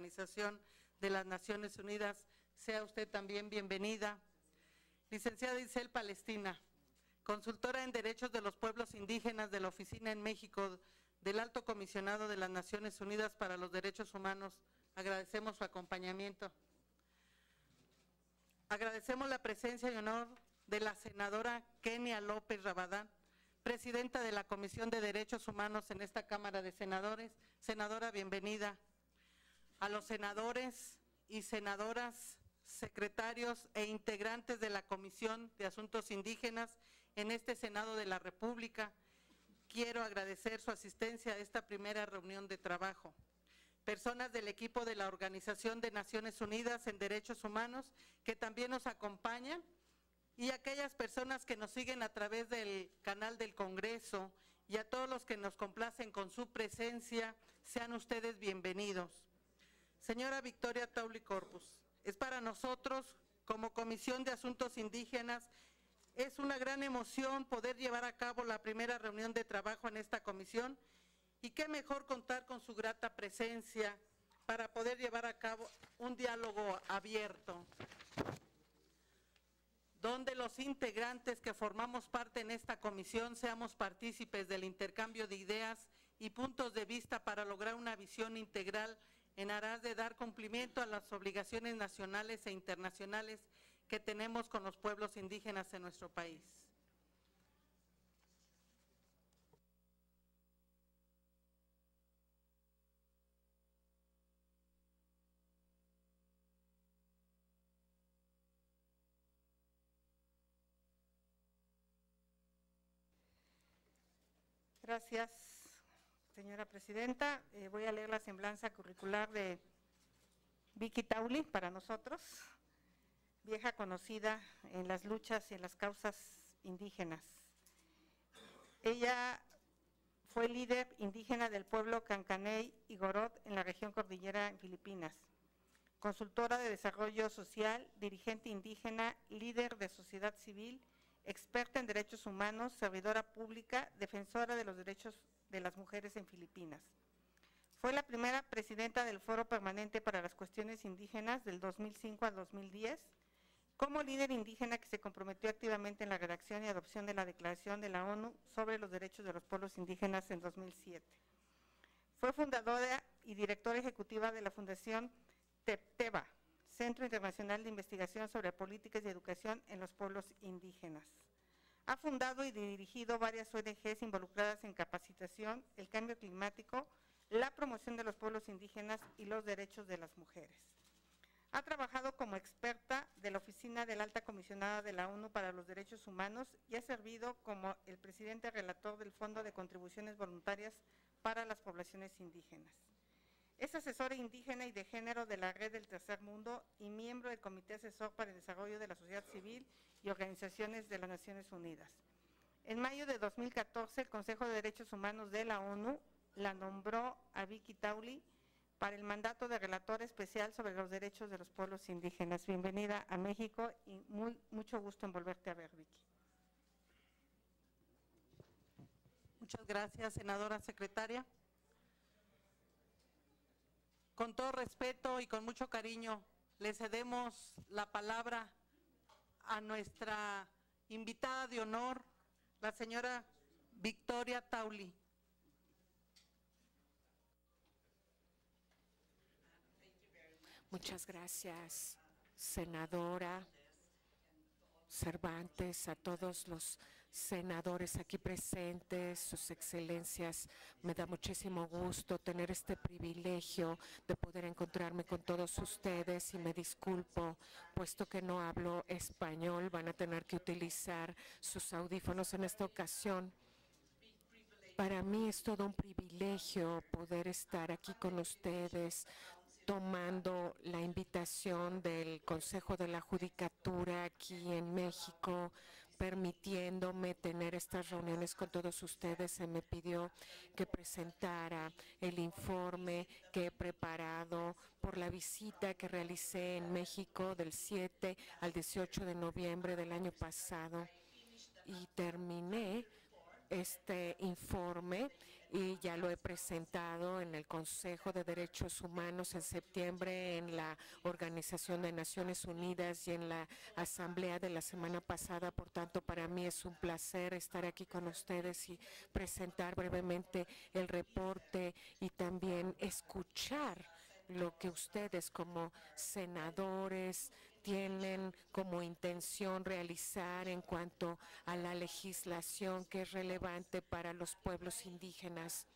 Organización de las Naciones Unidas. Sea usted también bienvenida. Licenciada Isel Palestina, consultora en Derechos de los Pueblos Indígenas de la Oficina en México del Alto Comisionado de las Naciones Unidas para los Derechos Humanos. Agradecemos su acompañamiento. Agradecemos la presencia y honor de la senadora Kenia López Rabadán, presidenta de la Comisión de Derechos Humanos en esta Cámara de Senadores. Senadora, bienvenida. A los senadores y senadoras, secretarios e integrantes de la Comisión de Asuntos Indígenas en este Senado de la República, quiero agradecer su asistencia a esta primera reunión de trabajo. Personas del equipo de la Organización de Naciones Unidas en Derechos Humanos que también nos acompañan y aquellas personas que nos siguen a través del canal del Congreso y a todos los que nos complacen con su presencia, sean ustedes bienvenidos. Señora Victoria Tauli Corpus, es para nosotros como Comisión de Asuntos Indígenas, es una gran emoción poder llevar a cabo la primera reunión de trabajo en esta comisión. Y qué mejor contar con su grata presencia para poder llevar a cabo un diálogo abierto, donde los integrantes que formamos parte en esta comisión seamos partícipes del intercambio de ideas y puntos de vista para lograr una visión integral en aras de dar cumplimiento a las obligaciones nacionales e internacionales que tenemos con los pueblos indígenas en nuestro país. Gracias, señora presidenta. Voy a leer la semblanza curricular de Vicky Tauli para nosotros, vieja conocida en las luchas y en las causas indígenas. Ella fue líder indígena del pueblo Cancaney y Gorot en la región cordillera en Filipinas, consultora de desarrollo social, dirigente indígena, líder de sociedad civil, experta en derechos humanos, servidora pública, defensora de los derechos de las mujeres en Filipinas. Fue la primera presidenta del Foro Permanente para las Cuestiones Indígenas del 2005 al 2010, como líder indígena que se comprometió activamente en la redacción y adopción de la Declaración de la ONU sobre los Derechos de los Pueblos Indígenas en 2007. Fue fundadora y directora ejecutiva de la Fundación TEPTEBA, Centro Internacional de Investigación sobre Políticas y Educación en los Pueblos Indígenas. Ha fundado y dirigido varias ONGs involucradas en capacitación, el cambio climático, la promoción de los pueblos indígenas y los derechos de las mujeres. Ha trabajado como experta de la Oficina de la Alta Comisionada de la ONU para los Derechos Humanos y ha servido como el presidente relator del Fondo de Contribuciones Voluntarias para las Poblaciones Indígenas. Es asesora indígena y de género de la Red del Tercer Mundo y miembro del Comité Asesor para el Desarrollo de la Sociedad Civil y Organizaciones de las Naciones Unidas. En mayo de 2014, el Consejo de Derechos Humanos de la ONU la nombró a Vicky Tauli para el mandato de relator especial sobre los derechos de los pueblos indígenas. Bienvenida a México y mucho gusto en volverte a ver, Vicky. Muchas gracias, senadora secretaria. Con todo respeto y con mucho cariño, le cedemos la palabra a nuestra invitada de honor, la señora Victoria Tauli. Muchas gracias, senadora Cervantes, a todos los senadores aquí presentes, sus excelencias. Me da muchísimo gusto tener este privilegio de poder encontrarme con todos ustedes y me disculpo, puesto que no hablo español, van a tener que utilizar sus audífonos en esta ocasión. Para mí es todo un privilegio poder estar aquí con ustedes, tomando la invitación del Consejo de la Judicatura aquí en México, permitiéndome tener estas reuniones con todos ustedes. Se me pidió que presentara el informe que he preparado por la visita que realicé en México del 7 al 18 de noviembre del año pasado. Y terminé este informe y ya lo he presentado en el Consejo de Derechos Humanos en septiembre, en la Organización de Naciones Unidas y en la Asamblea de la semana pasada. Por tanto, para mí es un placer estar aquí con ustedes y presentar brevemente el reporte y también escuchar lo que ustedes como senadores tienen como intención realizar en cuanto a la legislación que es relevante para los pueblos indígenas.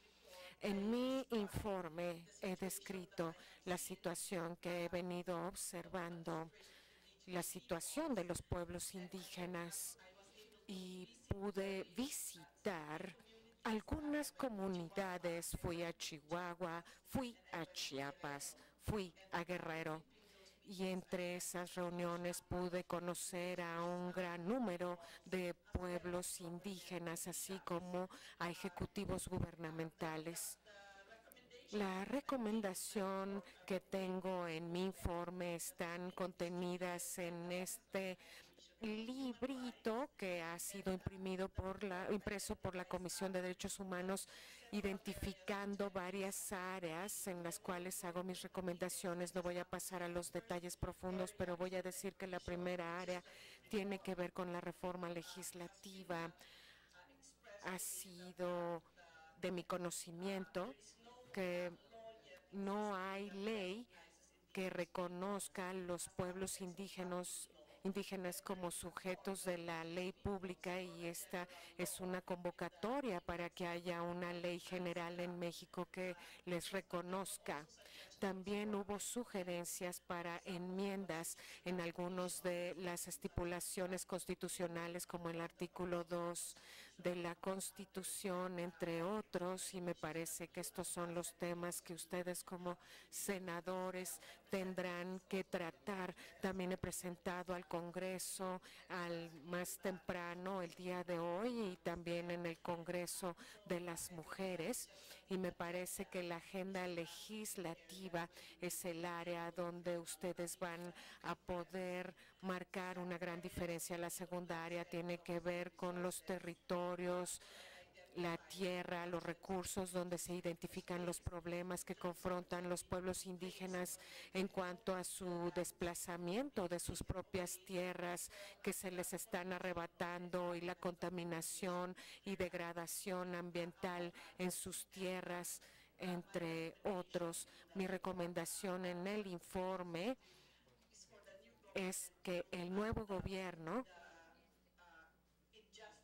En mi informe he descrito la situación que he venido observando, la situación de los pueblos indígenas, y pude visitar algunas comunidades. Fui a Chihuahua, fui a Chiapas, fui a Guerrero. Y entre esas reuniones pude conocer a un gran número de pueblos indígenas, así como a ejecutivos gubernamentales. La recomendación que tengo en mi informe están contenidas en este librito que ha sido impreso por la Comisión de Derechos Humanos, identificando varias áreas en las cuales hago mis recomendaciones. No voy a pasar a los detalles profundos, pero voy a decir que la primera área tiene que ver con la reforma legislativa. Ha sido de mi conocimiento que no hay ley que reconozca a los pueblos indígenas como sujetos de la ley pública, y esta es una convocatoria para que haya una ley general en México que les reconozca. También hubo sugerencias para enmiendas en algunas de las estipulaciones constitucionales, como el artículo 2 de la Constitución, entre otros, y me parece que estos son los temas que ustedes como senadores tendrán que tratar. También he presentado al Congreso al más temprano el día de hoy, y también en el Congreso de las Mujeres, y me parece que la agenda legislativa es el área donde ustedes van a poder marcar una gran diferencia. La segunda área tiene que ver con los territorios, la tierra, los recursos, donde se identifican los problemas que confrontan los pueblos indígenas en cuanto a su desplazamiento de sus propias tierras que se les están arrebatando, y la contaminación y degradación ambiental en sus tierras, entre otros. Mi recomendación en el informe es que el nuevo gobierno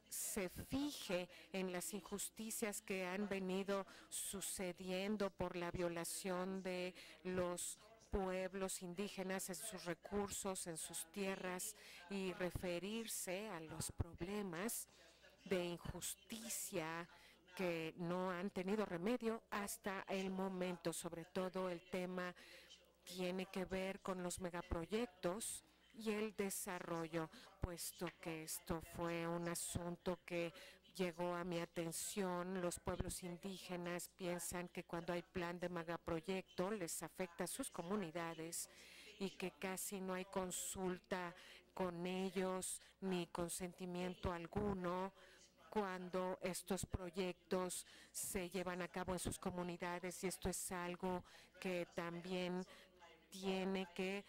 se fije en las injusticias que han venido sucediendo por la violación de los pueblos indígenas en sus recursos, en sus tierras, y referirse a los problemas de injusticia que no han tenido remedio hasta el momento. Sobre todo el tema tiene que ver con los megaproyectos y el desarrollo, puesto que esto fue un asunto que llegó a mi atención. Los pueblos indígenas piensan que cuando hay plan de megaproyecto les afecta a sus comunidades, y que casi no hay consulta con ellos ni consentimiento alguno cuando estos proyectos se llevan a cabo en sus comunidades, y esto es algo que también tiene que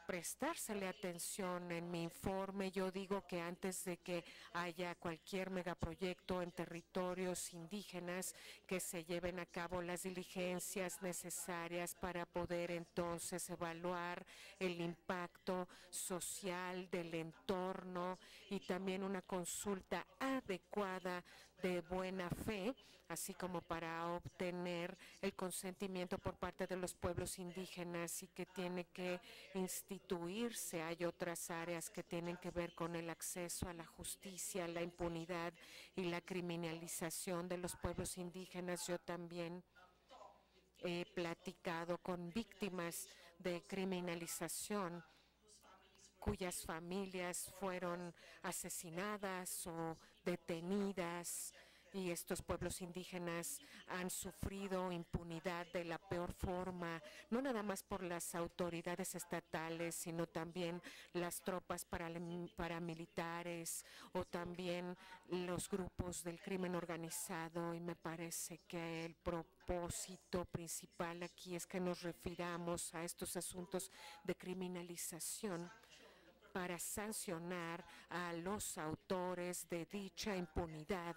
prestársele atención. En mi informe yo digo que antes de que haya cualquier megaproyecto en territorios indígenas, que se lleven a cabo las diligencias necesarias para poder entonces evaluar el impacto social del entorno, y también una consulta adecuada de buena fe, así como para obtener el consentimiento por parte de los pueblos indígenas, y que tiene que instituirse. Hay otras áreas que tienen que ver con el acceso a la justicia, la impunidad y la criminalización de los pueblos indígenas. Yo también he platicado con víctimas de criminalización cuyas familias fueron asesinadas o detenidas, y estos pueblos indígenas han sufrido impunidad de la peor forma, no nada más por las autoridades estatales, sino también las tropas paramilitares o también los grupos del crimen organizado, y me parece que el propósito principal aquí es que nos refiramos a estos asuntos de criminalización para sancionar a los autores de dicha impunidad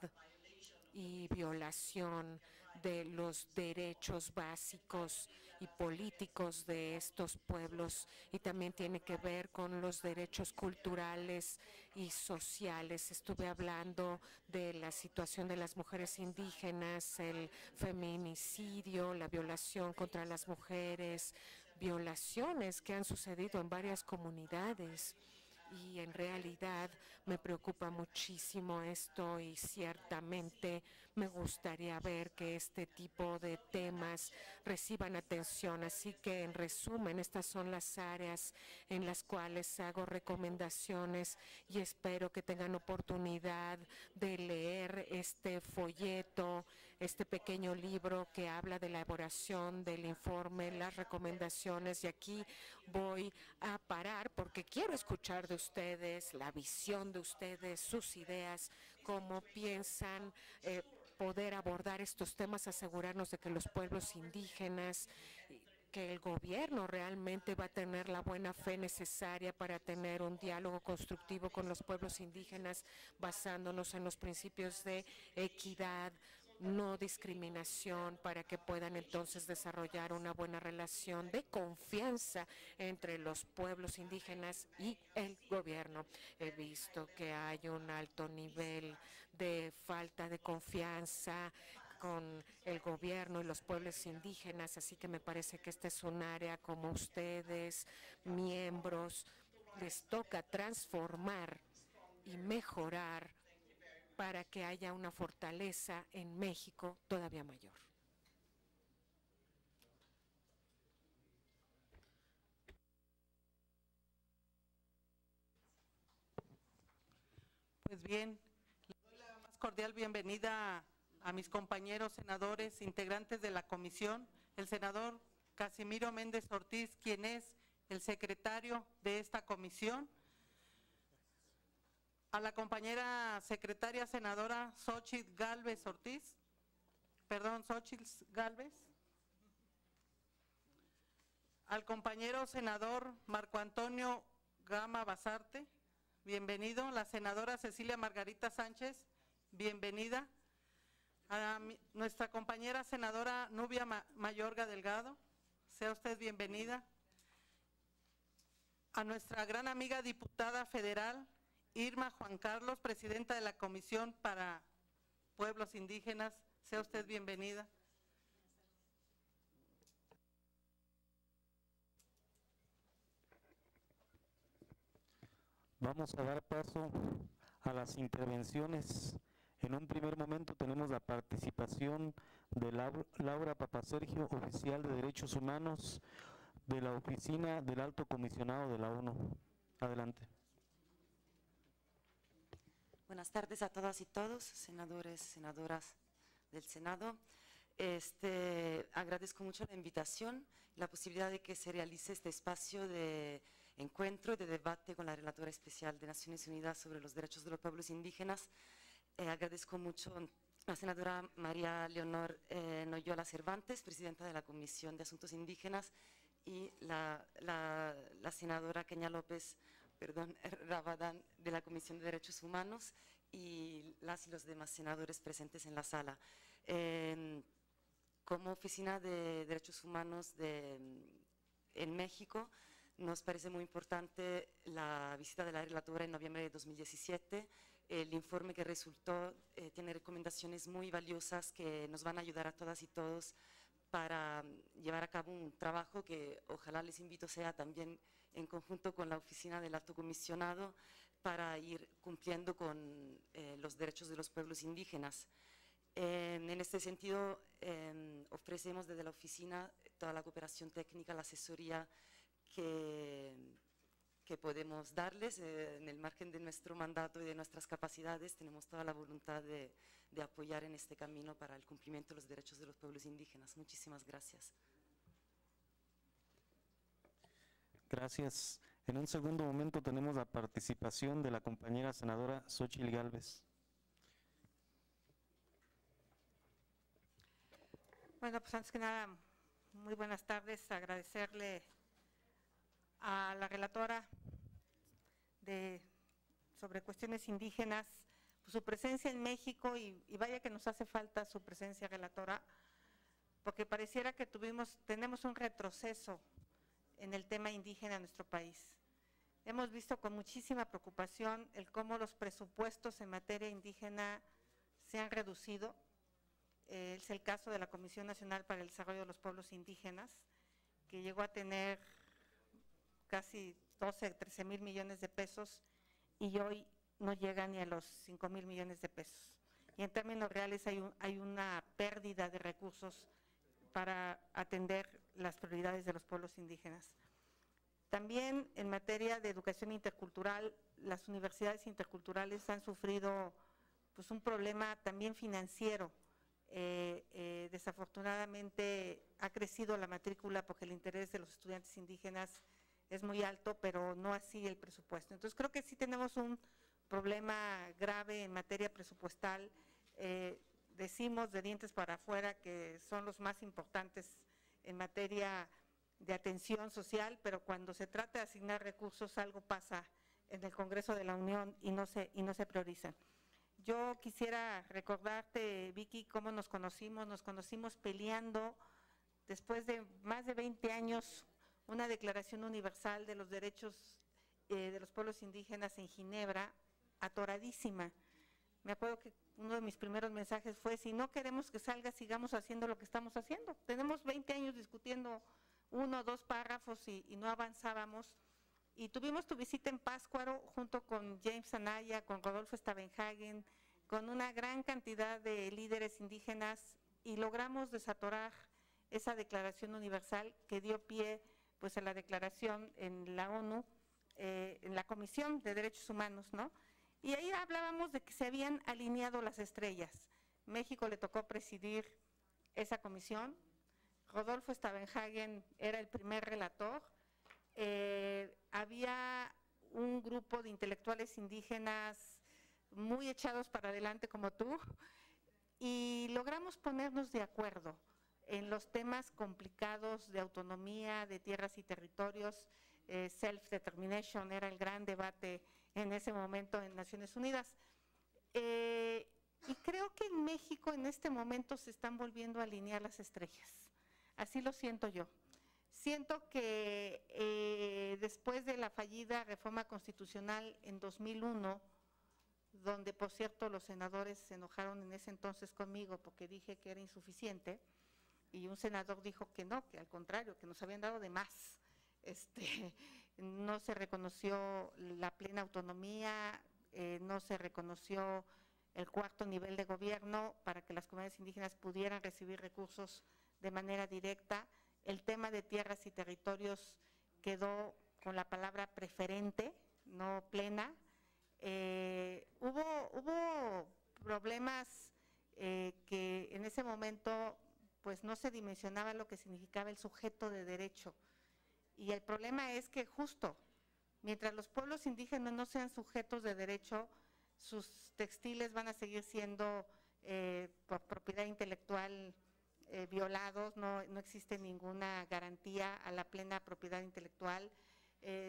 y violación de los derechos básicos y políticos de estos pueblos, y también tiene que ver con los derechos culturales y sociales. Estuve hablando de la situación de las mujeres indígenas, el feminicidio, la violación contra las mujeres, violaciones que han sucedido en varias comunidades. Y en realidad me preocupa muchísimo esto, y ciertamente me gustaría ver que este tipo de temas reciban atención. Así que, en resumen, estas son las áreas en las cuales hago recomendaciones, y espero que tengan oportunidad de leer este folleto, este pequeño libro que habla de la elaboración del informe, las recomendaciones. Y aquí voy a parar porque quiero escuchar de ustedes, la visión de ustedes, sus ideas, cómo piensan poder abordar estos temas, asegurarnos de que los pueblos indígenas, que el gobierno realmente va a tener la buena fe necesaria para tener un diálogo constructivo con los pueblos indígenas, basándonos en los principios de equidad, no discriminación, para que puedan entonces desarrollar una buena relación de confianza entre los pueblos indígenas y el gobierno. He visto que hay un alto nivel de falta de confianza con el gobierno y los pueblos indígenas, así que me parece que esta es un área como ustedes, miembros, les toca transformar y mejorar para que haya una fortaleza en México todavía mayor. Pues bien, le doy la más cordial bienvenida a mis compañeros senadores, integrantes de la comisión, el senador Casimiro Méndez Ortiz, quien es el secretario de esta comisión, a la compañera secretaria senadora Xochitl Gálvez Ortiz, Xochitl Gálvez, al compañero senador Marco Antonio Gama Basarte, bienvenido, la senadora Cecilia Margarita Sánchez, bienvenida, a nuestra compañera senadora Nubia Mayorga Delgado, sea usted bienvenida, a nuestra gran amiga diputada federal Irma Juan Carlos, presidenta de la Comisión para Pueblos Indígenas, sea usted bienvenida. Vamos a dar paso a las intervenciones. En un primer momento tenemos la participación de Laura Papasergio, oficial de Derechos Humanos de la Oficina del Alto Comisionado de la ONU. Adelante. Buenas tardes a todas y todos, senadores, senadoras del Senado. Agradezco mucho la invitación, la posibilidad de que se realice este espacio de encuentro y de debate con la relatora especial de Naciones Unidas sobre los derechos de los pueblos indígenas. Agradezco mucho a la senadora María Leonor Noyola Cervantes, presidenta de la Comisión de Asuntos Indígenas, y la senadora Kenia López Rabadán, de la Comisión de Derechos Humanos, y las y los demás senadores presentes en la sala. Como Oficina de Derechos Humanos en México, nos parece muy importante la visita de la relatora en noviembre de 2017. El informe que resultó tiene recomendaciones muy valiosas que nos van a ayudar a todas y todos para llevar a cabo un trabajo que ojalá les invito sea también en conjunto con la Oficina del Alto Comisionado para ir cumpliendo con los derechos de los pueblos indígenas. En este sentido, ofrecemos desde la oficina toda la cooperación técnica, la asesoría que que podemos darles en el margen de nuestro mandato y de nuestras capacidades. Tenemos toda la voluntad de apoyar en este camino para el cumplimiento de los derechos de los pueblos indígenas. Muchísimas gracias. Gracias. En un segundo momento tenemos la participación de la compañera senadora Xóchitl Gálvez. Bueno, pues antes que nada, muy buenas tardes. Agradecerle a la relatora sobre cuestiones indígenas pues, su presencia en México y vaya que nos hace falta su presencia, relatora, porque pareciera que tenemos un retroceso en el tema indígena en nuestro país. Hemos visto con muchísima preocupación el cómo los presupuestos en materia indígena se han reducido. Es el caso de la Comisión Nacional para el Desarrollo de los Pueblos Indígenas, que llegó a tener casi 12, 13 mil millones de pesos y hoy no llega ni a los 5 mil millones de pesos. Y en términos reales hay una pérdida de recursos para atender las prioridades de los pueblos indígenas. También en materia de educación intercultural, las universidades interculturales han sufrido pues, un problema también financiero. Desafortunadamente ha crecido la matrícula porque el interés de los estudiantes indígenas es muy alto, pero no así el presupuesto. Entonces creo que sí tenemos un problema grave en materia presupuestal. Decimos de dientes para afuera que son los más importantes en materia de atención social, pero cuando se trata de asignar recursos algo pasa en el Congreso de la Unión y no se priorizan. Yo quisiera recordarte, Vicky, cómo nos conocimos peleando después de más de 20 años una declaración universal de los derechos de los pueblos indígenas en Ginebra, atoradísima. Me acuerdo que uno de mis primeros mensajes fue, si no queremos que salga, sigamos haciendo lo que estamos haciendo. Tenemos 20 años discutiendo 1 o 2 párrafos y no avanzábamos. Y tuvimos tu visita en Pátzcuaro junto con James Anaya, con Rodolfo Stavenhagen, con una gran cantidad de líderes indígenas y logramos desatorar esa declaración universal que dio pie pues, a la declaración en la ONU, en la Comisión de Derechos Humanos, ¿no? Y ahí hablábamos de que se habían alineado las estrellas. México le tocó presidir esa comisión, Rodolfo Stavenhagen era el primer relator, había un grupo de intelectuales indígenas muy echados para adelante como tú y logramos ponernos de acuerdo en los temas complicados de autonomía, de tierras y territorios. Self-determination era el gran debate en ese momento en Naciones Unidas. Y creo que en México en este momento se están volviendo a alinear las estrellas. Así lo siento yo. Siento que después de la fallida reforma constitucional en 2001, donde por cierto los senadores se enojaron en ese entonces conmigo porque dije que era insuficiente, y un senador dijo que no, que al contrario, que nos habían dado de más. No se reconoció la plena autonomía, no se reconoció el 4º nivel de gobierno para que las comunidades indígenas pudieran recibir recursos de manera directa. El tema de tierras y territorios quedó con la palabra preferente, no plena. Hubo problemas que en ese momento pues no se dimensionaba lo que significaba el sujeto de derecho. Y el problema es que justo mientras los pueblos indígenas no sean sujetos de derecho, sus textiles van a seguir siendo por propiedad intelectual violados, no existe ninguna garantía a la plena propiedad intelectual,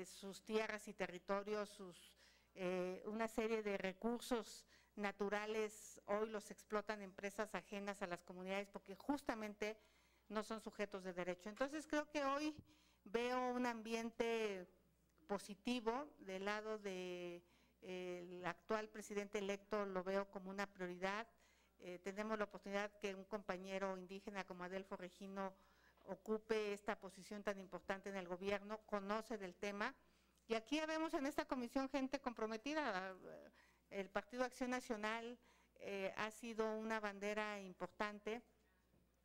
sus tierras y territorios, una serie de recursos naturales hoy los explotan empresas ajenas a las comunidades porque justamente no son sujetos de derecho. Entonces creo que hoy veo un ambiente positivo del lado del actual presidente electo, lo veo como una prioridad. Tenemos la oportunidad que un compañero indígena como Adelfo Regino ocupe esta posición tan importante en el gobierno, conoce del tema. Y aquí ya vemos en esta comisión gente comprometida. El Partido Acción Nacional ha sido una bandera importante.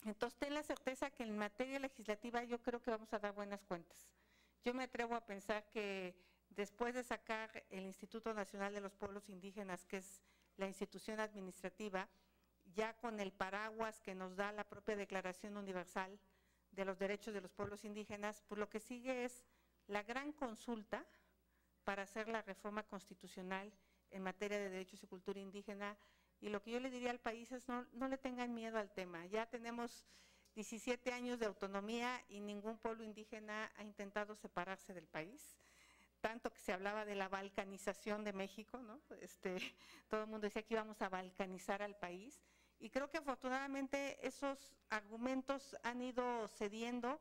Entonces, ten la certeza que en materia legislativa yo creo que vamos a dar buenas cuentas. Yo me atrevo a pensar que después de sacar el Instituto Nacional de los Pueblos Indígenas, que es la institución administrativa, ya con el paraguas que nos da la propia Declaración Universal de los Derechos de los Pueblos Indígenas, pues lo que sigue es la gran consulta para hacer la reforma constitucional en materia de derechos y cultura indígena. Y lo que yo le diría al país es no le tengan miedo al tema. Ya tenemos 17 años de autonomía y ningún pueblo indígena ha intentado separarse del país. Tanto que se hablaba de la balcanización de México, ¿no? Todo el mundo decía que íbamos a balcanizar al país. Y creo que afortunadamente esos argumentos han ido cediendo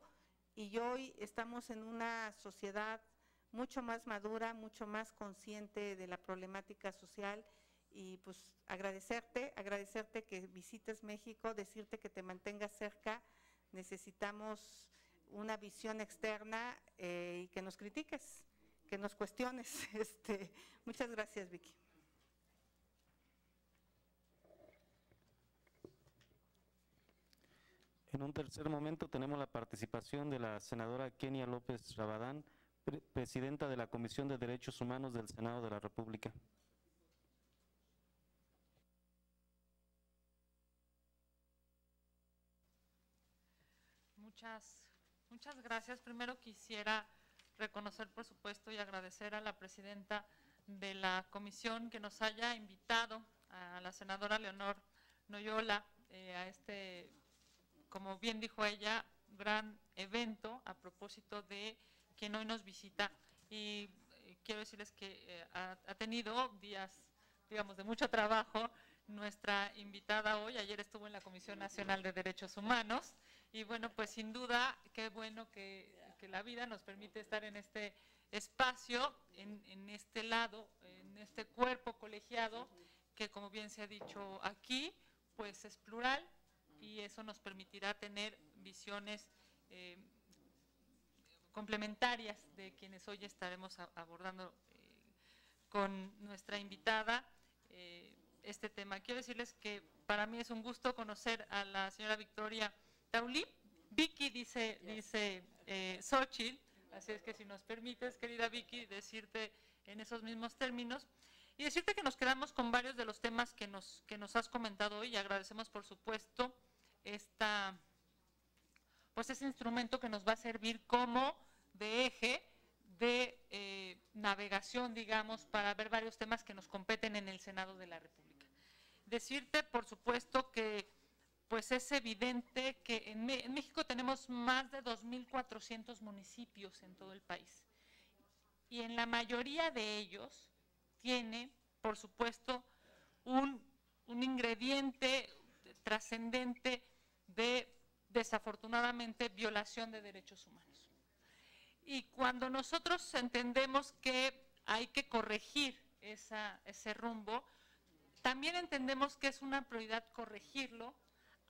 y hoy estamos en una sociedad mucho más madura, mucho más consciente de la problemática social. Y pues agradecerte que visites México, decirte que te mantengas cerca. Necesitamos una visión externa y que nos critiques, que nos cuestiones. Muchas gracias, Vicky. En un tercer momento tenemos la participación de la senadora Kenia López Rabadán, presidenta de la Comisión de Derechos Humanos del Senado de la República. Muchas gracias. Primero quisiera reconocer, por supuesto, y agradecer a la presidenta de la comisión que nos haya invitado, a la senadora Leonor Noyola, a este, como bien dijo ella, gran evento a propósito de quien hoy nos visita. Y quiero decirles que ha tenido días, digamos, de mucho trabajo nuestra invitada hoy. Ayer estuvo en la Comisión Nacional de Derechos Humanos. Y bueno, pues sin duda, qué bueno que la vida nos permite estar en este espacio, en este lado, en este cuerpo colegiado, que como bien se ha dicho aquí, pues es plural y eso nos permitirá tener visiones complementarias de quienes hoy estaremos abordando con nuestra invitada este tema. Quiero decirles que para mí es un gusto conocer a la señora Victoria Taulí. Vicky dice Xochitl, así es que si nos permites, querida Vicky, decirte en esos mismos términos y decirte que nos quedamos con varios de los temas que nos has comentado hoy y agradecemos por supuesto ese instrumento que nos va a servir como de eje de navegación, digamos, para ver varios temas que nos competen en el Senado de la República. Decirte, por supuesto, que pues es evidente que en México tenemos más de 2.400 municipios en todo el país. Y en la mayoría de ellos tiene, por supuesto, un ingrediente trascendente de, desafortunadamente, violación de derechos humanos. Y cuando nosotros entendemos que hay que corregir ese rumbo, también entendemos que es una prioridad corregirlo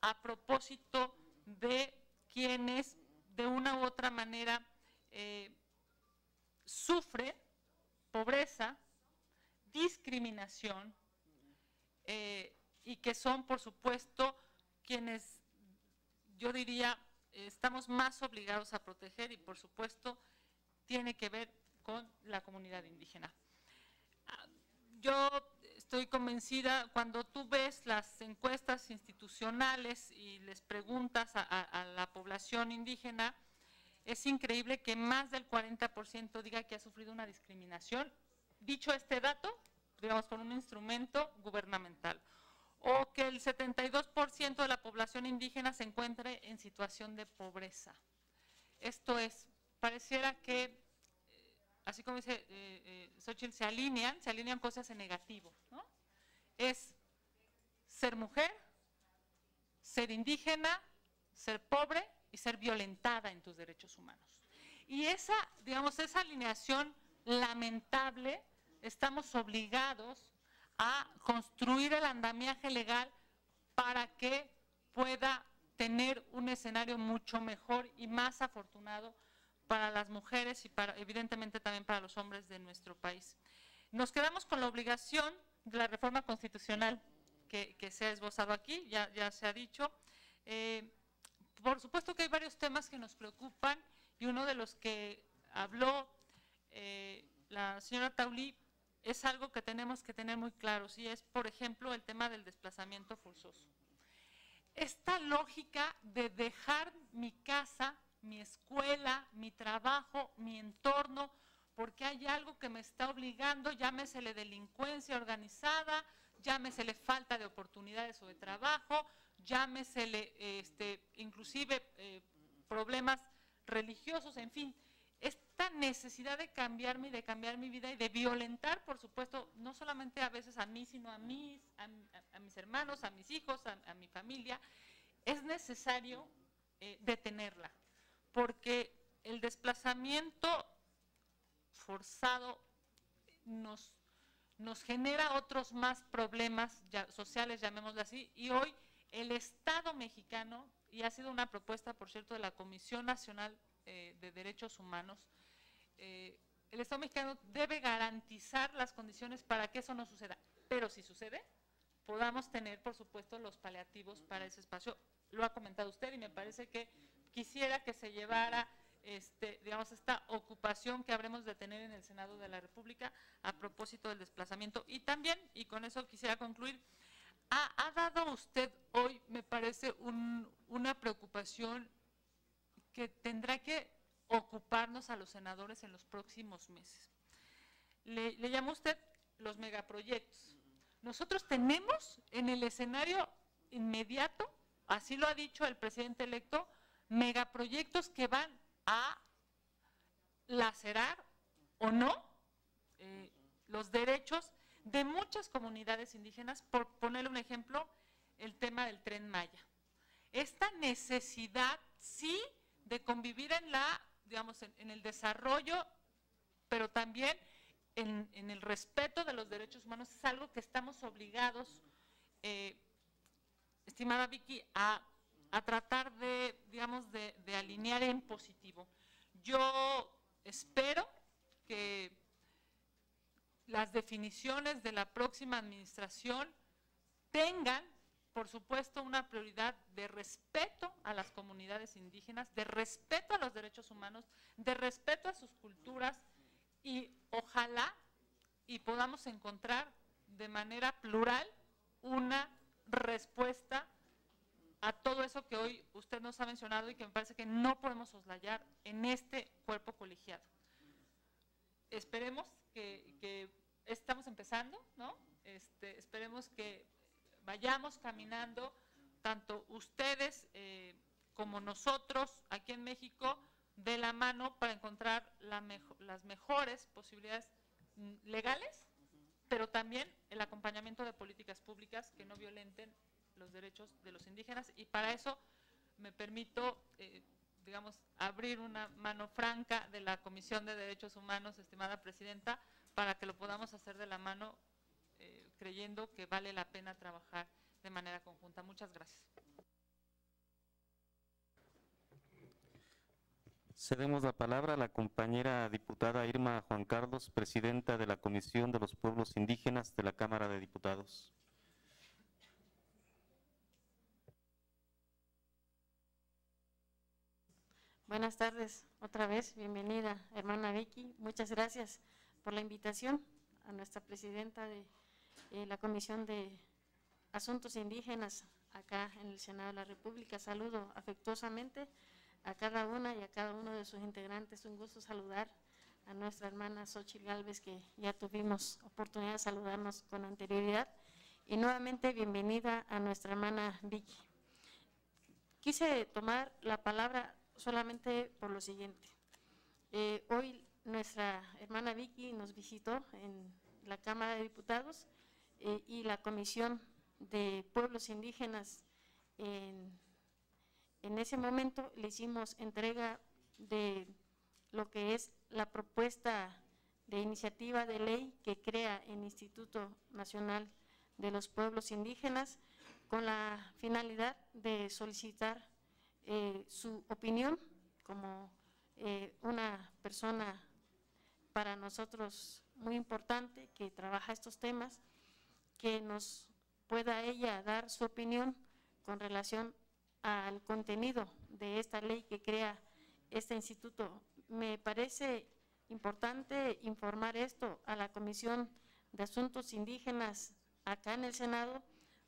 a propósito de quienes de una u otra manera sufren pobreza, discriminación y que son, por supuesto, quienes yo diría estamos más obligados a proteger y, por supuesto, tiene que ver con la comunidad indígena. Yo estoy convencida, cuando tú ves las encuestas institucionales y les preguntas a la población indígena, es increíble que más del 40% diga que ha sufrido una discriminación, dicho este dato, digamos, por un instrumento gubernamental, o que el 72% de la población indígena se encuentre en situación de pobreza. Esto es, pareciera que, así como dice Xochitl, se alinean cosas en negativo, ¿no? Es ser mujer, ser indígena, ser pobre y ser violentada en tus derechos humanos. Y esa, digamos, esa alineación lamentable, estamos obligados a construir el andamiaje legal para que pueda tener un escenario mucho mejor y más afortunado para las mujeres y para, evidentemente también para los hombres de nuestro país. Nos quedamos con la obligación de la reforma constitucional que se ha esbozado aquí, ya se ha dicho. Por supuesto que hay varios temas que nos preocupan y uno de los que habló la señora Taulí, es algo que tenemos que tener muy claro, y es, por ejemplo, el tema del desplazamiento forzoso. Esta lógica de dejar mi casa, mi escuela, mi trabajo, mi entorno, porque hay algo que me está obligando, llámesele delincuencia organizada, llámesele falta de oportunidades o de trabajo, llámesele inclusive problemas religiosos, en fin, esta necesidad de cambiarme y de cambiar mi vida y de violentar, por supuesto, no solamente a veces a mí, sino a mis hermanos, a mis hijos, a mi familia, es necesario detenerla, porque el desplazamiento forzado nos genera otros más problemas sociales, llamémoslo así, y hoy el Estado mexicano, y ha sido una propuesta, por cierto, de la Comisión Nacional de Derechos Humanos, el Estado mexicano debe garantizar las condiciones para que eso no suceda, pero si sucede, podamos tener, por supuesto, los paliativos para ese espacio. Lo ha comentado usted y me parece que quisiera que se llevara digamos, esta ocupación que habremos de tener en el Senado de la República a propósito del desplazamiento. Y también, y con eso quisiera concluir, ha dado usted hoy, me parece, una preocupación que tendrá que ocuparnos a los senadores en los próximos meses. Le llama usted los megaproyectos. Nosotros tenemos en el escenario inmediato, así lo ha dicho el presidente electo, megaproyectos que van a lacerar o no los derechos de muchas comunidades indígenas. Por poner un ejemplo, el tema del Tren Maya. Esta necesidad, sí, de convivir en el desarrollo, pero también en el respeto de los derechos humanos, es algo que estamos obligados, estimada Vicky, a tratar de alinear en positivo. Yo espero que las definiciones de la próxima administración tengan, por supuesto, una prioridad de respeto a las comunidades indígenas, de respeto a los derechos humanos, de respeto a sus culturas, y ojalá y podamos encontrar de manera plural una respuesta a todo eso que hoy usted nos ha mencionado y que me parece que no podemos soslayar en este cuerpo colegiado. Esperemos que estamos empezando, ¿no? Esperemos que vayamos caminando, tanto ustedes como nosotros aquí en México, de la mano para encontrar las mejores posibilidades legales, pero también el acompañamiento de políticas públicas que no violenten los derechos de los indígenas, y para eso me permito, abrir una mano franca de la Comisión de Derechos Humanos, estimada presidenta, para que lo podamos hacer de la mano, creyendo que vale la pena trabajar de manera conjunta. Muchas gracias. Cedemos la palabra a la compañera diputada Irma Juan Carlos, presidenta de la Comisión de los Pueblos Indígenas de la Cámara de Diputados. Buenas tardes, otra vez, bienvenida, hermana Vicky. Muchas gracias por la invitación a nuestra presidenta de la Comisión de Asuntos Indígenas acá en el Senado de la República. Saludo afectuosamente a cada una y a cada uno de sus integrantes. Un gusto saludar a nuestra hermana Xochitl Gálvez, que ya tuvimos oportunidad de saludarnos con anterioridad, y nuevamente bienvenida a nuestra hermana Vicky. Quise tomar la palabra solamente por lo siguiente. Hoy nuestra hermana Vicky nos visitó en la Cámara de Diputados y la Comisión de Pueblos Indígenas. En ese momento le hicimos entrega de lo que es la propuesta de iniciativa de ley que crea el Instituto Nacional de los Pueblos Indígenas, con la finalidad de solicitar su opinión como una persona para nosotros muy importante que trabaja estos temas, que nos pueda ella dar su opinión con relación al contenido de esta ley que crea este instituto. Me parece importante informar esto a la Comisión de Asuntos Indígenas acá en el Senado,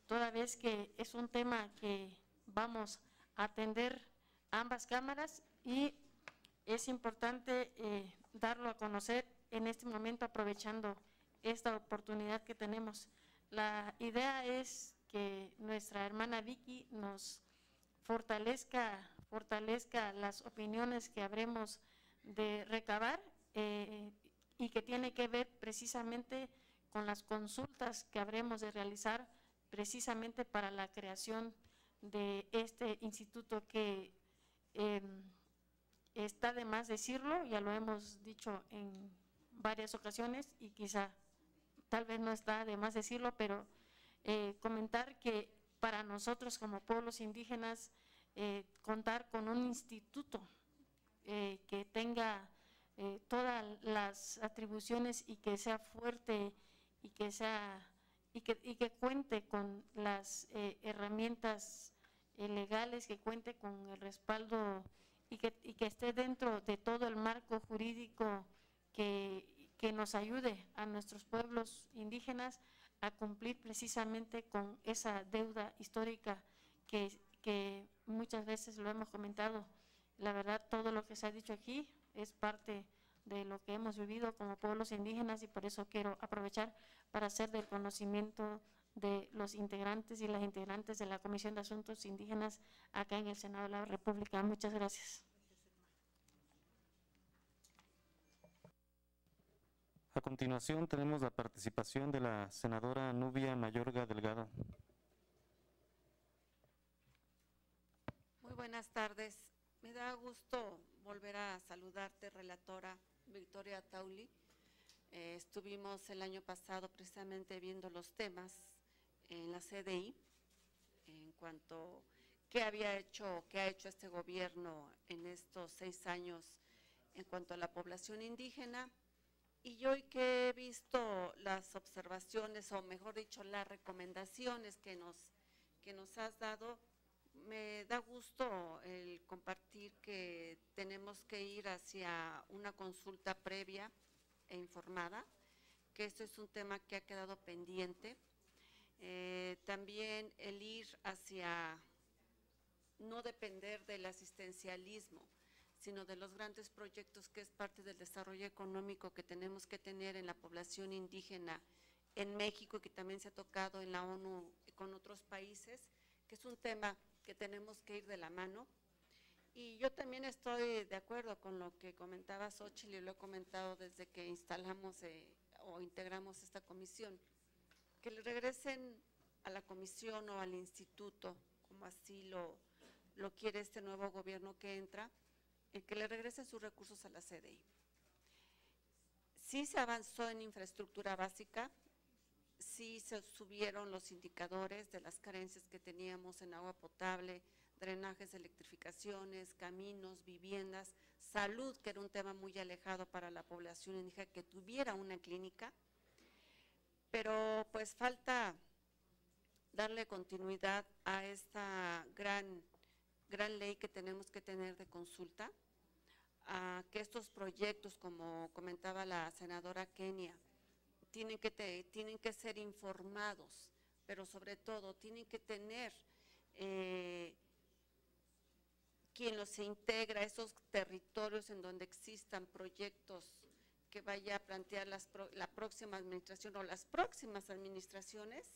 toda vez que es un tema que vamos a atender ambas cámaras y es importante darlo a conocer en este momento, aprovechando esta oportunidad que tenemos. La idea es que nuestra hermana Vicky nos fortalezca las opiniones que habremos de recabar y que tiene que ver precisamente con las consultas que habremos de realizar precisamente para la creación de este instituto que está de más decirlo, ya lo hemos dicho en varias ocasiones y quizá tal vez no está de más decirlo, pero comentar que para nosotros como pueblos indígenas contar con un instituto que tenga todas las atribuciones y que sea fuerte y que cuente con las herramientas legales, que cuente con el respaldo y que esté dentro de todo el marco jurídico que nos ayude a nuestros pueblos indígenas a cumplir precisamente con esa deuda histórica que muchas veces lo hemos comentado. La verdad, todo lo que se ha dicho aquí es parte de lo que hemos vivido como pueblos indígenas y por eso quiero aprovechar para hacer del conocimiento de los integrantes y las integrantes de la Comisión de Asuntos Indígenas acá en el Senado de la República. Muchas gracias. A continuación tenemos la participación de la senadora Nubia Mayorga Delgado. Muy buenas tardes. Me da gusto volver a saludarte, relatora Victoria Tauli. Estuvimos el año pasado precisamente viendo los temas en la CDI en cuanto a qué ha hecho este gobierno en estos 6 años en cuanto a la población indígena. Y hoy que he visto las observaciones, o mejor dicho, las recomendaciones que nos has dado, me da gusto el compartir que tenemos que ir hacia una consulta previa e informada, que esto es un tema que ha quedado pendiente. También el ir hacia no depender del asistencialismo, sino de los grandes proyectos que es parte del desarrollo económico que tenemos que tener en la población indígena en México y que también se ha tocado en la ONU con otros países, que es un tema que tenemos que ir de la mano. Y yo también estoy de acuerdo con lo que comentaba Xóchitl y lo he comentado desde que instalamos o integramos esta comisión, que le regresen a la comisión o al instituto, como así lo quiere este nuevo gobierno que entra, que le regresen sus recursos a la CDI. Sí se avanzó en infraestructura básica, sí se subieron los indicadores de las carencias que teníamos en agua potable, drenajes, electrificaciones, caminos, viviendas, salud, que era un tema muy alejado para la población indígena que tuviera una clínica, pero pues falta darle continuidad a esta gran ley que tenemos que tener de consulta, a que estos proyectos, como comentaba la senadora Kenia, tienen que ser informados, pero sobre todo tienen que tener quien los integra, esos territorios en donde existan proyectos que vaya a plantear la próxima administración o las próximas administraciones,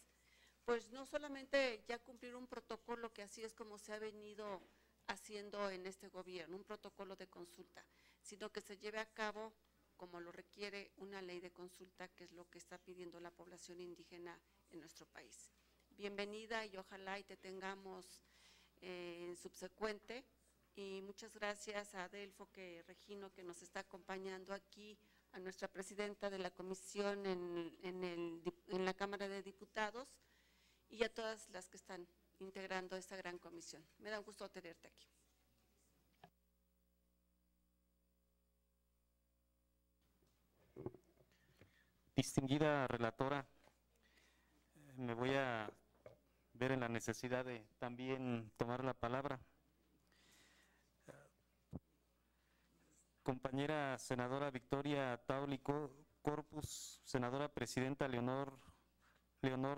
pues no solamente ya cumplir un protocolo, que así es como se ha venido haciendo en este gobierno, un protocolo de consulta, sino que se lleve a cabo como lo requiere una ley de consulta, que es lo que está pidiendo la población indígena en nuestro país. Bienvenida y ojalá y te tengamos en subsecuente, y muchas gracias a Adelfo Regino que nos está acompañando aquí, a nuestra presidenta de la comisión en la Cámara de Diputados y a todas las que están integrando esta gran comisión. Me da gusto tenerte aquí. Distinguida relatora, me voy a ver en la necesidad de también tomar la palabra. compañera senadora Victoria Tauli Corpus, senadora presidenta Leonor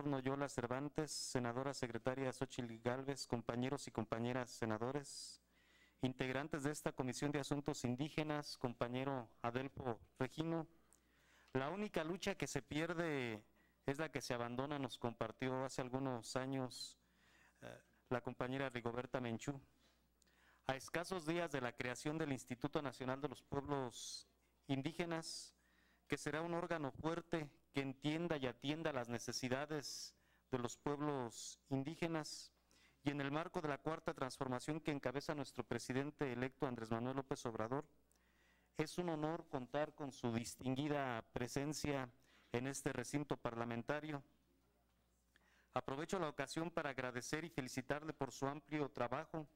Noyola Cervantes, senadora secretaria Xochitl Gálvez, compañeros y compañeras senadores, integrantes de esta Comisión de Asuntos Indígenas, compañero Adelfo Regino. La única lucha que se pierde es la que se abandona, nos compartió hace algunos años la compañera Rigoberta Menchú. A escasos días de la creación del Instituto Nacional de los Pueblos Indígenas, que será un órgano fuerte que entienda y atienda las necesidades de los pueblos indígenas, y en el marco de la cuarta transformación que encabeza nuestro presidente electo Andrés Manuel López Obrador, es un honor contar con su distinguida presencia en este recinto parlamentario. Aprovecho la ocasión para agradecer y felicitarle por su amplio trabajo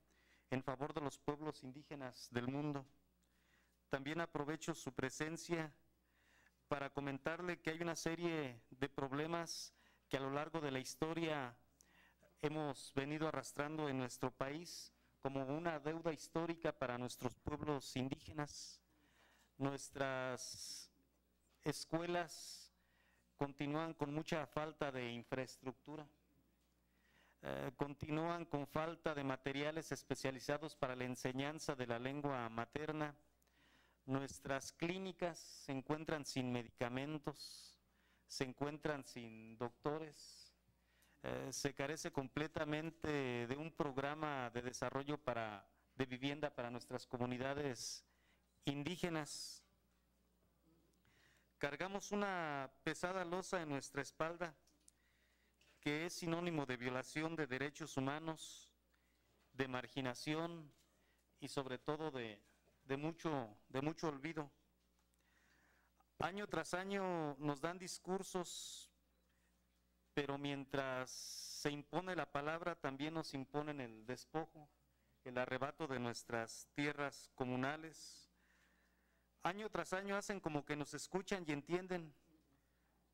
en favor de los pueblos indígenas del mundo. También aprovecho su presencia para comentarle que hay una serie de problemas que a lo largo de la historia hemos venido arrastrando en nuestro país como una deuda histórica para nuestros pueblos indígenas. Nuestras escuelas continúan con mucha falta de infraestructura. Continúan con falta de materiales especializados para la enseñanza de la lengua materna. Nuestras clínicas se encuentran sin medicamentos, se encuentran sin doctores, se carece completamente de un programa de desarrollo de vivienda para nuestras comunidades indígenas. Cargamos una pesada losa en nuestra espalda, que es sinónimo de violación de derechos humanos, de marginación y sobre todo de mucho olvido. Año tras año nos dan discursos, pero mientras se impone la palabra, también nos imponen el despojo, el arrebato de nuestras tierras comunales. Año tras año hacen como que nos escuchan y entienden,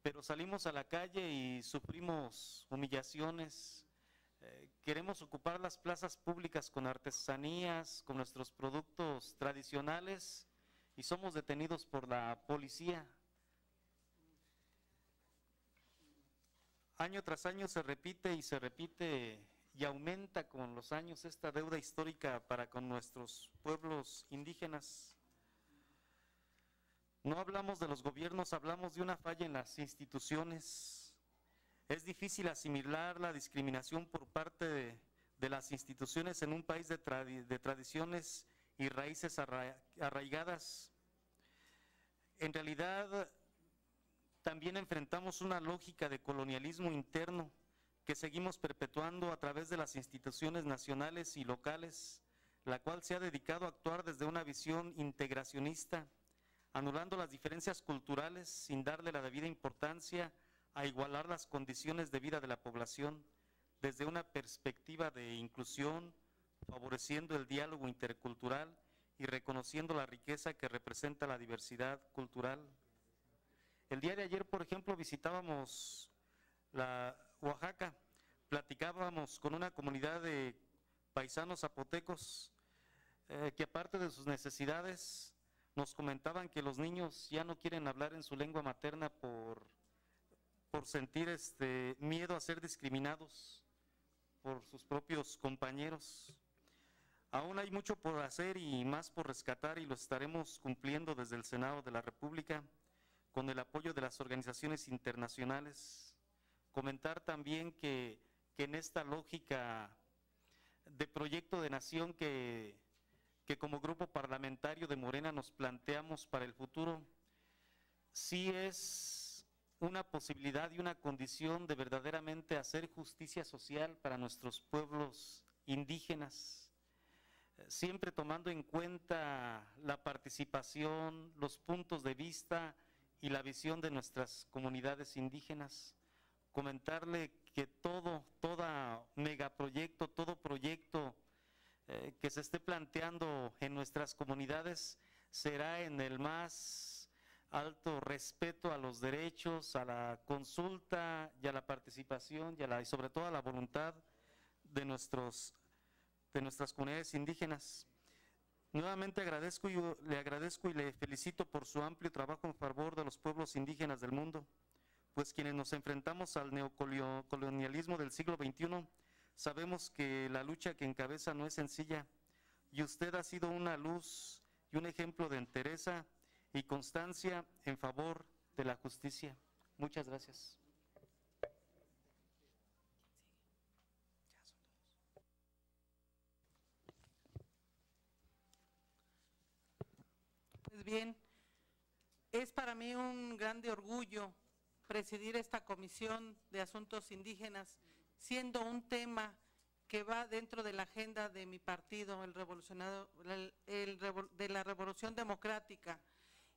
pero salimos a la calle y sufrimos humillaciones. Queremos ocupar las plazas públicas con artesanías, con nuestros productos tradicionales, y somos detenidos por la policía. Año tras año se repite y aumenta con los años esta deuda histórica para con nuestros pueblos indígenas. No hablamos de los gobiernos, hablamos de una falla en las instituciones. Es difícil asimilar la discriminación por parte de las instituciones en un país de tradiciones y raíces arraigadas. En realidad, también enfrentamos una lógica de colonialismo interno que seguimos perpetuando a través de las instituciones nacionales y locales, la cual se ha dedicado a actuar desde una visión integracionista, anulando las diferencias culturales sin darle la debida importancia a igualar las condiciones de vida de la población desde una perspectiva de inclusión, favoreciendo el diálogo intercultural y reconociendo la riqueza que representa la diversidad cultural. El día de ayer, por ejemplo, visitábamos Oaxaca, platicábamos con una comunidad de paisanos zapotecos que aparte de sus necesidades nos comentaban que los niños ya no quieren hablar en su lengua materna por sentir miedo a ser discriminados por sus propios compañeros. Aún hay mucho por hacer y más por rescatar, y lo estaremos cumpliendo desde el Senado de la República con el apoyo de las organizaciones internacionales. Comentar también que en esta lógica de proyecto de nación que como grupo parlamentario de Morena nos planteamos para el futuro, sí es una posibilidad y una condición de verdaderamente hacer justicia social para nuestros pueblos indígenas, siempre tomando en cuenta la participación, los puntos de vista y la visión de nuestras comunidades indígenas. Comentarle que todo megaproyecto, todo proyecto que se esté planteando en nuestras comunidades será en el más alto respeto a los derechos, a la consulta y a la participación y sobre todo a la voluntad de nuestras comunidades indígenas. Nuevamente le agradezco y le felicito por su amplio trabajo en favor de los pueblos indígenas del mundo, pues quienes nos enfrentamos al neocolonialismo del siglo XXI, sabemos que la lucha que encabeza no es sencilla, y usted ha sido una luz y un ejemplo de entereza y constancia en favor de la justicia. Muchas gracias. Pues bien, es para mí un grande orgullo presidir esta Comisión de Asuntos Indígenas, siendo un tema que va dentro de la agenda de mi partido, de la Revolución Democrática,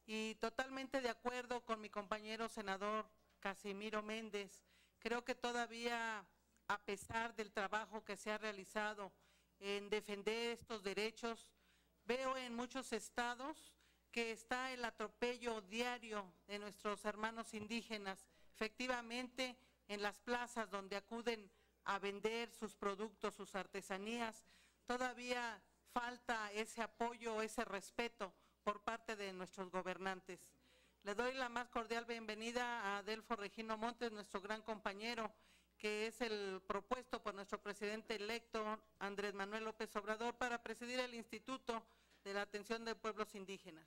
y totalmente de acuerdo con mi compañero senador Casimiro Méndez. Creo que todavía, a pesar del trabajo que se ha realizado en defender estos derechos, veo en muchos estados que está el atropello diario de nuestros hermanos indígenas, efectivamente en las plazas donde acuden a vender sus productos, sus artesanías, todavía falta ese apoyo, ese respeto por parte de nuestros gobernantes. Le doy la más cordial bienvenida a Adelfo Regino Montes, nuestro gran compañero, que es el propuesto por nuestro presidente electo, Andrés Manuel López Obrador, para presidir el Instituto de la Atención de Pueblos Indígenas.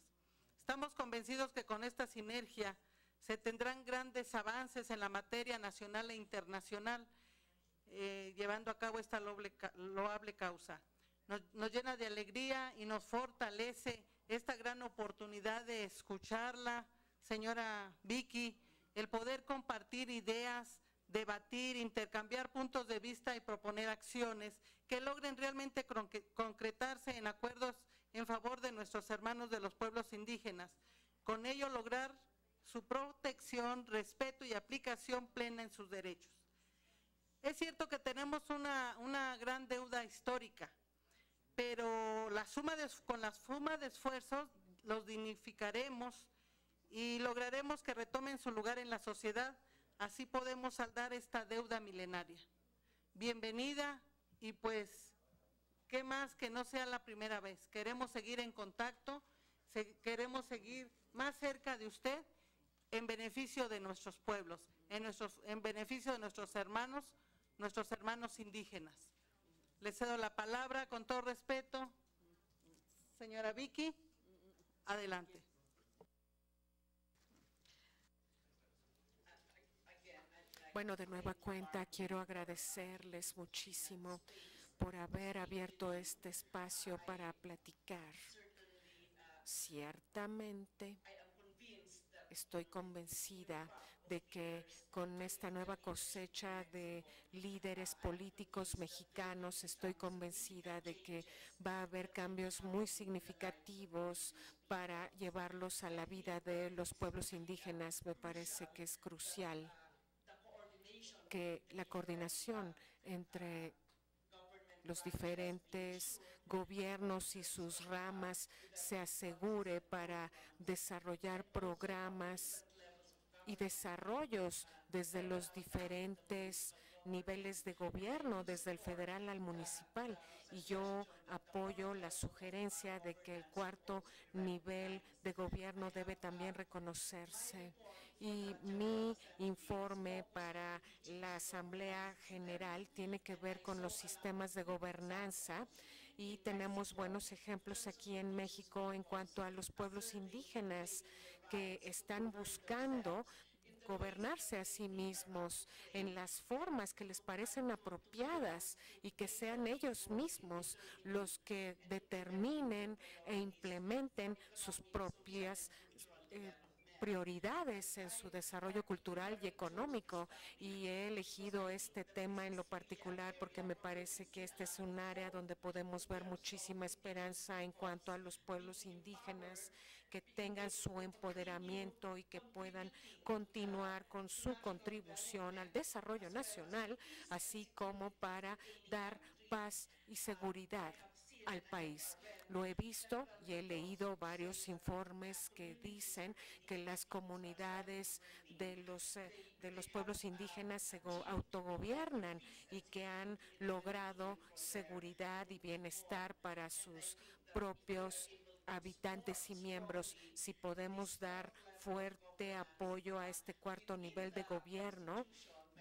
Estamos convencidos que con esta sinergia se tendrán grandes avances en la materia nacional e internacional, llevando a cabo esta loable causa. Nos llena de alegría y nos fortalece esta gran oportunidad de escucharla, señora Vicky, el poder compartir ideas, debatir, intercambiar puntos de vista y proponer acciones que logren realmente concretarse en acuerdos en favor de nuestros hermanos de los pueblos indígenas. Con ello lograr su protección, respeto y aplicación plena en sus derechos. Es cierto que tenemos una gran deuda histórica, pero con la suma de esfuerzos los dignificaremos y lograremos que retomen su lugar en la sociedad. Así podemos saldar esta deuda milenaria. Bienvenida y pues, ¿qué más que no sea la primera vez? Queremos seguir en contacto, queremos seguir más cerca de usted en beneficio de nuestros pueblos, en beneficio de nuestros hermanos indígenas. Le cedo la palabra con todo respeto. Señora Vicky, adelante. Bueno, de nueva cuenta quiero agradecerles muchísimo por haber abierto este espacio para platicar. Ciertamente estoy convencida de que con esta nueva cosecha de líderes políticos mexicanos, estoy convencida de que va a haber cambios muy significativos para llevarlos a la vida de los pueblos indígenas. Me parece que es crucial que la coordinación entre los diferentes gobiernos y sus ramas se asegure para desarrollar programas y desarrollos desde los diferentes niveles de gobierno, desde el federal al municipal. Y yo apoyo la sugerencia de que el cuarto nivel de gobierno debe también reconocerse. Y mi informe para la Asamblea General tiene que ver con los sistemas de gobernanza, y tenemos buenos ejemplos aquí en México en cuanto a los pueblos indígenas que están buscando gobernarse a sí mismos en las formas que les parecen apropiadas y que sean ellos mismos los que determinen e implementen sus propias prioridades en su desarrollo cultural y económico. Y he elegido este tema en lo particular porque me parece que este es un área donde podemos ver muchísima esperanza en cuanto a los pueblos indígenas, que tengan su empoderamiento y que puedan continuar con su contribución al desarrollo nacional, así como para dar paz y seguridad al país. Lo he visto y he leído varios informes que dicen que las comunidades de los pueblos indígenas se autogobiernan y que han logrado seguridad y bienestar para sus propios habitantes y miembros. Si podemos dar fuerte apoyo a este cuarto nivel de gobierno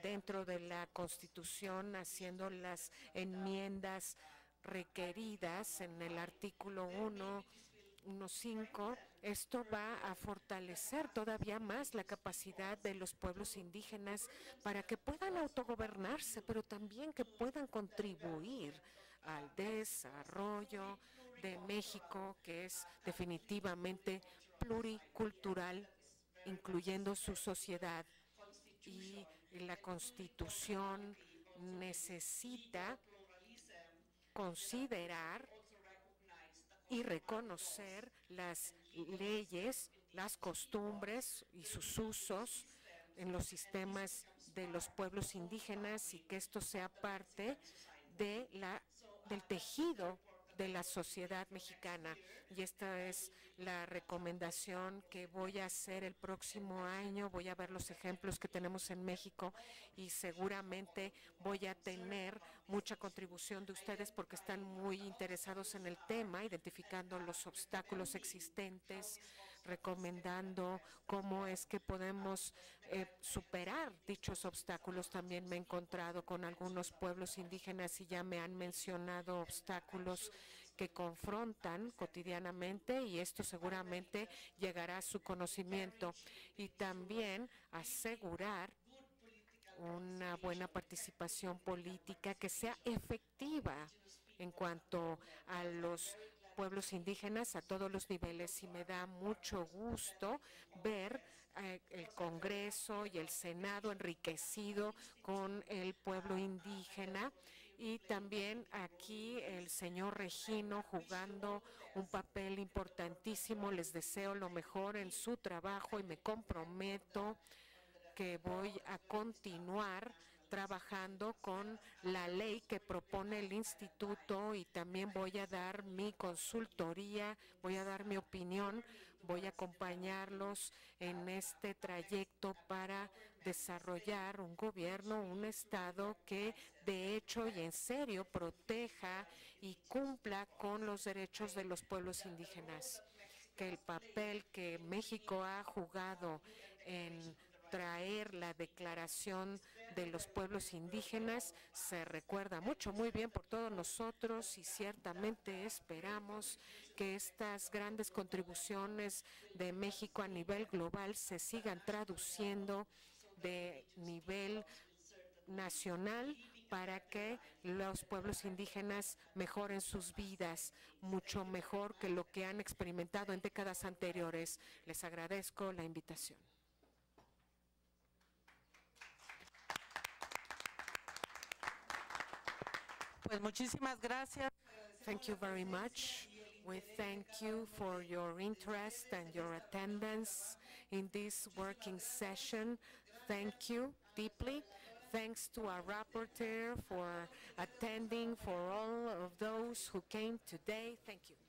dentro de la Constitución, haciendo las enmiendas requeridas en el artículo 1.5, esto va a fortalecer todavía más la capacidad de los pueblos indígenas para que puedan autogobernarse, pero también que puedan contribuir al desarrollo de México, que es definitivamente pluricultural, incluyendo su sociedad. Y la Constitución necesita considerar y reconocer las leyes, las costumbres y sus usos en los sistemas de los pueblos indígenas, y que esto sea parte de del tejido de la sociedad mexicana. Y esta es la recomendación que voy a hacer el próximo año. Voy a ver los ejemplos que tenemos en México y seguramente voy a tener mucha contribución de ustedes porque están muy interesados en el tema, identificando los obstáculos existentes, recomendando cómo es que podemos superar dichos obstáculos. También me he encontrado con algunos pueblos indígenas y ya me han mencionado obstáculos que confrontan cotidianamente, y esto seguramente llegará a su conocimiento. Y también asegurar una buena participación política que sea efectiva en cuanto a los pueblos indígenas a todos los niveles. Y me da mucho gusto ver el Congreso y el Senado enriquecido con el pueblo indígena, y también aquí el señor Regino jugando un papel importantísimo. Les deseo lo mejor en su trabajo y me comprometo que voy a continuar trabajando con la ley que propone el instituto, y también voy a dar mi consultoría, voy a dar mi opinión, voy a acompañarlos en este trayecto para desarrollar un gobierno, un Estado que de hecho y en serio proteja y cumpla con los derechos de los pueblos indígenas. Que el papel que México ha jugado en traer la Declaración de los Pueblos Indígenas se recuerda muy bien por todos nosotros, y ciertamente esperamos que estas grandes contribuciones de México a nivel global se sigan traduciendo de nivel nacional para que los pueblos indígenas mejoren sus vidas mucho mejor que lo que han experimentado en décadas anteriores. Les agradezco la invitación. Pues muchísimas gracias. Thank you very much. We thank you for your interest and your attendance in this working session. Thank you deeply. Thanks to our rapporteur for attending, for all of those who came today. Thank you.